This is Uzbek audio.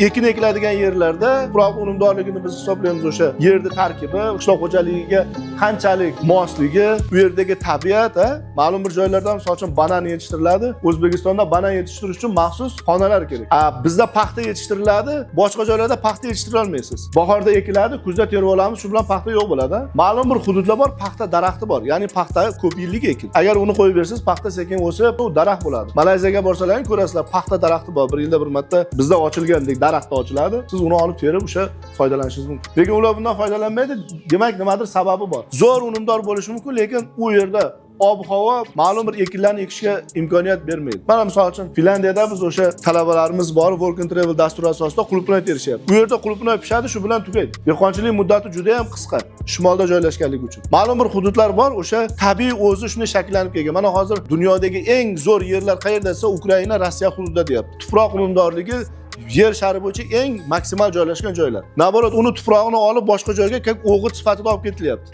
ekin ekiladigan yerlarda tuproq unumdorligini biz hisoblaymiz o'sha yerning tarkibi, qishloq xo'jaligiga qanchalik mosligi, u yerdagi tabiat, ma'lum bir joylarda misol uchun banan yetishtiriladi. O'zbekistonda banan yetishtirish uchun maxsus xonalar kerak. Bizda paxta yetishtiriladi, boshqa joylarda paxta yetishtira olmaysiz. Bahorda ekiladi, kuzda terib olamiz, shu bilan paxta yo'q bo'ladi. Ma'lum bir hududlar bor, paxta daraxti bor. Ya'ni paxta ko'p yillik ekin. Agar uni qo'yib bersangiz, paxta sekin o'sib, u daraxt bo'ladi. Malayziyaga borsalaring ko'rasizlar, paxta daraxti bor. Bir yilda bir marta bizda ochilgandek daraxt ochiladi. Siz uni olib terib o'sha foydalanishingiz mumkin. Lekin ular bundan foydalanmaydi. Demak, nimadir sababi bor. Zo'r unumdor bo'lishi mumkin, lekin u yerda ob-havo ma'lum bir ekinlarni ekishga imkoniyat bermaydi. Mana misol uchun Finlandiyada biz o'sha talabalarimiz bor, Work and Travel dasturi asosida qulupnay terishyapti. Bu yerda qulupnay pishadi, shu bilan tugaydi. Dehqonchilik muddati juda ham qisqa, shimolda joylashganligi uchun. Ma'lum bir hududlar bor, o'sha tabiiy o'zi shunday shakllanib kelgan. Mana hozir dunyodagi eng zo'r yerlar qayerda desa, Ukraina, Rossiya hududida deyapti. Tuproq unumdorligi yer shari bo'yicha eng maksimal joylashgan joylar. Naborot uni tuprog'ini olib boshqa joyga o'g'it sifatida olib ketilyapti.